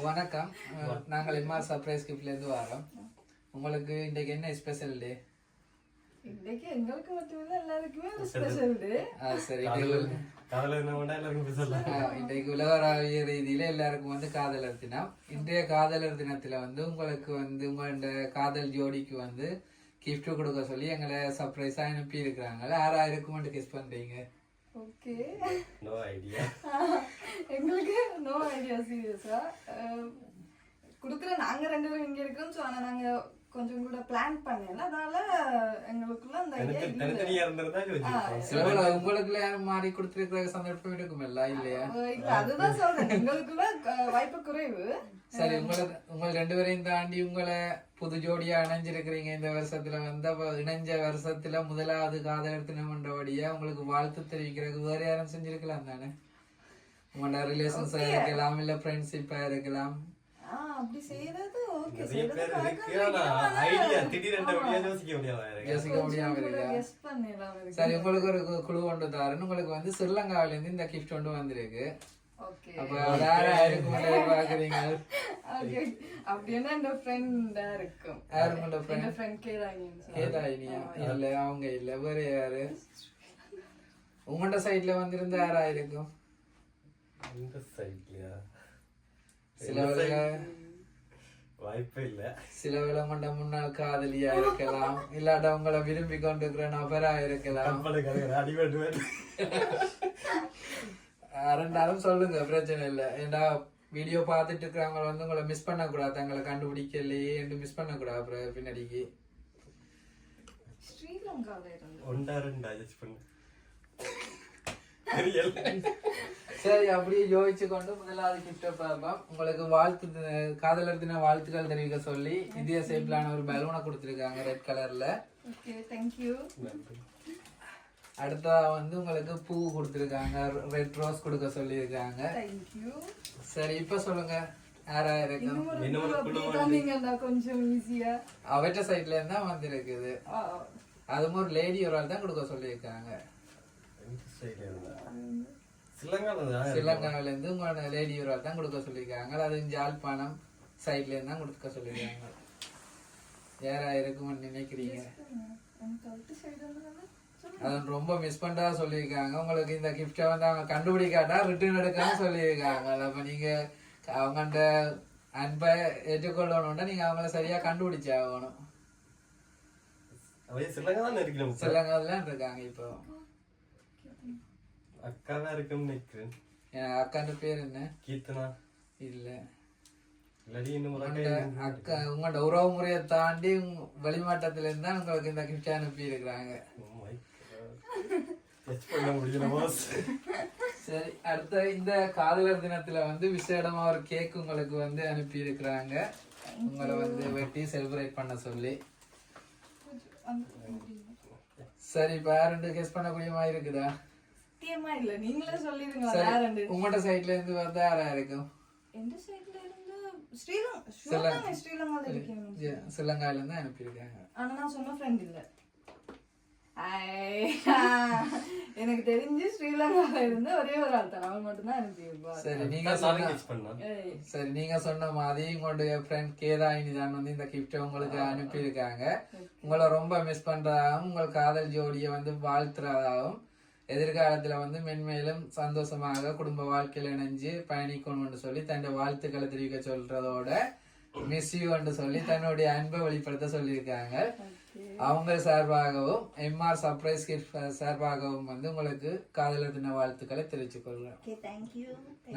வணக்கம். நாங்கள் MR surprise கிஃப்ட்லேருந்து வரோம். உங்களுக்கு இன்றைக்கு என்ன ஸ்பெஷல் டே? இன்னைக்கு எங்களுக்கு மட்டும் இல்ல, எல்லாருக்குமே ஒரு ஸ்பெஷல் டே. சரி, இன்றைக்கு உலகளாவிய ரீதியில எல்லாருக்கும் வந்து காதலர் தினம். இன்றைய காதலர் தினத்துல வந்து உங்களுக்கு வந்து உங்களோட காதல் ஜோடிக்கு வந்து கிஃப்ட் கொடுக்க சொல்லி எங்களை சர்ப்ரைஸா அனுப்பி இருக்கிறாங்க. யாராயிருக்கும் கெஸ் பண்றீங்க? Okay, no idea. எங்களுக்கு நோ ஐடியா. சீரியஸா குடுக்குற நாங்க ரெண்டு பேரும் இங்க இருக்கோம். சோ ஆனா நாங்க கொஞ்சம் கூட பிளான் பண்ணல, அதனால எங்களுக்குள்ள அந்த ஐடியா இல்ல. உங்களுக்குள்ள யாரும் மாறி கொடுத்துருக்கிற சந்தர்ப்பம் இருக்குமில்ல? இல்லையா? இல்ல, அதுதான் சொல்றேன், எங்களுக்குள்ள வாய்ப்பு குறைவு. சரி, உங்களை ரெண்டு பேரையும் தாண்டி உங்களை புது ஜோடியா இணைஞ்சிருக்கிறீங்க இந்த வருஷத்துல வந்து. இணைஞ்ச வருஷத்துல முதலாவது காதலர் தினம் பண்றபடியா உங்களுக்கு வாழ்த்து தெரிவிக்கிறதுக்கு வேற யாரும் செஞ்சிருக்கலாம் தானே? உங்களோட ரிலேஷன்ஸா இருக்கலாம், இல்ல ஃப்ரெண்ட்ஷிப்பா இருக்கலாம். அப்படி செய்யறது ஓகே, யோசிக்க முடியாம இருக்கா? சரி, உங்களுக்கு ஒரு குழு கொண்டு தாருன்னு உங்களுக்கு வந்து ஸ்ரீலங்காவில இருந்து இந்த கிஃப்ட் கொண்டு வந்திருக்கு. அப்ப யாரா இருக்கும் பாக்குறீங்க? அப்படின்னா என் ஃப்ரெண்டா இருக்கும். யாரு உங்களோட ஃப்ரெண்ட்? ஃப்ரெண்ட் கேதாயினியா? இல்ல, அவங்க இல்ல, வேற யாரு? உங்களோட சைட்ல வந்திருந்தா யாரா இருக்கும்? சில வாய்ப்பே இல்ல. சில வேளை கொண்ட முன்னாள் காதலியா இருக்கலாம், இல்லாட்ட உங்களை விரும்பி கொண்டிருக்கிற நபரா இருக்கலாம். ரெண்டாலும் சொல்லுங்க, பிரச்சனை இல்லை. ஏண்டா வீடியோ பார்த்துட்டு இருக்கிறவங்க வந்து உங்களை மிஸ் பண்ண கூடாது, தங்களை கண்டுபிடிக்கலையே என்று மிஸ் பண்ண கூடாது. அப்புறம் பின்னாடிக்கு சரி, அப்படியே யோசிச்சு கொண்டு முதலாவது கிஃப்ட பார்ப்போம். உங்களுக்கு காதலர் தின வாழ்த்துக்கள் தெரிவிக்க சொல்லி இந்திய ஷேப்லான ஒரு பலூனை கொடுத்துருக்காங்க, ரெட் கலர்ல. அடுத்ததா வந்து உங்களுக்கு பூ கொடுத்துருக்காங்க, ரெட் ரோஸ் கொடுக்க சொல்லியிருக்காங்க. சரி, இப்ப சொல்லுங்க யாரா இருக்கும்? அவற்ற சைட்ல இருந்தா வந்திருக்குது. அதுவும் ஒரு லேடி ஒரு ஆள் தான் கொடுக்க சொல்லியிருக்காங்க. ஸ்ரீலங்காவில இருந்து உங்களோட லேடி ஒரு ஆள் தான் கொடுக்க சொல்லியிருக்காங்க. அது ஜாழ்ப்பாணம் சைட்ல இருந்து தான் கொடுக்க சொல்லியிருக்காங்க. யாரா இருக்கும்னு நினைக்கிறீங்க? அது ரொம்ப மிஸ் பண்ணா சொல்லியிருக்காங்க. உங்களுக்கு இந்த கிஃப்டை வந்து அவங்க கண்டுபிடிக்காட்டா ரிட்டர்ன் எடுக்கணும்னு சொல்லியிருக்காங்க. அப்ப நீங்க அவங்கள்ட்ட அன்பை ஏற்றுக்கொள்ளணும்னா நீங்க அவங்கள சரியா கண்டுபிடிச்சு ஆகணும். ஸ்ரீலங்காவில இருக்காங்க இப்போ. அக்காதான் இருக்குன்னு நினைக்கிறேன். அக்காண்ட பேர் என்ன? கீர்த்தனா? இல்ல, அக்கா உங்களோட உறவு முறையை தாண்டி வெளிமாட்டத்துல இருந்தா உங்களுக்கு இந்த கிஃப்ட் அனுப்பி இருக்கிறாங்க. சரி, அடுத்த இந்த காதலர் தினத்துல வந்து விசேடமா ஒரு கேக் உங்களுக்கு வந்து அனுப்பி இருக்கிறாங்க, உங்களை வந்து வெட்டி செலிப்ரேட் பண்ண சொல்லி. சரி, இப்ப யாரு கெஸ் பண்ணக்கூடிய மாதிரி இருக்குதா? இல்ல, நீங்களே சொல்லிருங்க. உங்களோட சைட்ல இருந்து வந்தா யாரா இருக்கும்? ஸ்ரீலங்கால இருந்து அனுப்பியிருக்காங்க. ஆனா நான் சொன்ன ஃப்ரெண்ட் இல்ல, எனக்கு தெரிஞ்சு ஸ்ரீலங்கால இருந்து ஒரே ஒரு ஆள் தான், அவன் மட்டும் தான் அனுப்பியிருப்பா. சரி, நீங்க சொன்ன மாதிரி உங்களுடைய ஃப்ரெண்ட் கேதாயினி தான் வந்து இந்த கிஃப்ட் உங்களுக்கு அனுப்பியிருக்காங்க. உங்களை ரொம்ப மிஸ் பண்றதாகவும் உங்கள் காதல் ஜோடியை வந்து வாழ்த்துறதாகவும் எதிர்காலத்துல வந்து மென்மேலும் சந்தோஷமாக குடும்ப வாழ்க்கையில இணைஞ்சு பயணிக்கணும்னு சொல்லி தன்னுடைய வாழ்த்துக்களை தெரிவிக்க சொல்றதோட மிஸ் யூ சொல்லி தன்னுடைய அன்பை வெளிப்படுத்த சொல்லியிருக்காங்க. அவங்க சார்பாகவும் எம்ஆர் சர்ப்ரைஸ் கிஃப்ட் சார்பாகவும் வந்து உங்களுக்கு காதலர் தின வாழ்த்துக்களை தெரிவித்துக் கொள்றேன்.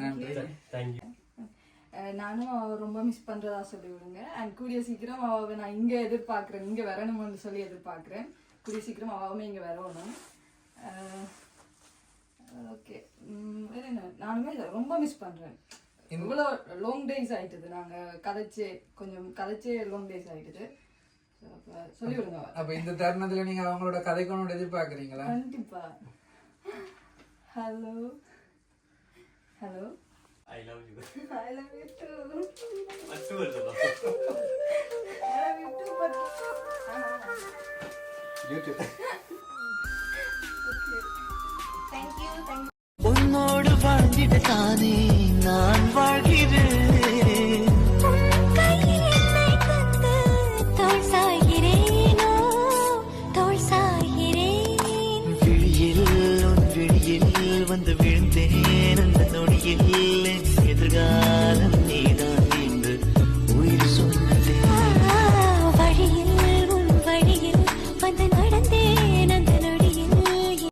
நன்றி. நானும் அவ ரொம்ப மிஸ் பண்றதா சொல்லி விடுங்க. அண்ட் கூடிய சீக்கிரம் அவ நான் இங்க எதிர்பார்க்கிறேன், இங்க வரணும்னு சொல்லி எதிர்பார்க்கிறேன். கூடிய சீக்கிரம் அவமே இங்க வரணும். ஓகே, வேற என்ன, நானுமே ரொம்ப மிஸ் பண்றேன். இவ்வளோ லாங் டேஸ் ஆயிட்டுது, நாங்க கதைச்சே லாங் டேஸ் ஆயிட்டுது. சொல்லி விடுங்க. அப்ப இந்த தருணத்துல நீங்க அவங்களோட கதைக்கணும்னு எதிர்பார்க்கறீங்களா? கண்டிப்பா. Hello hello, I love you. I love you too. Mattu varudha. I love you too, but YouTube. Okay. Thank you. உன்னோடு வாழ்ந்திட தானே நான் வாழ்கிறேன்.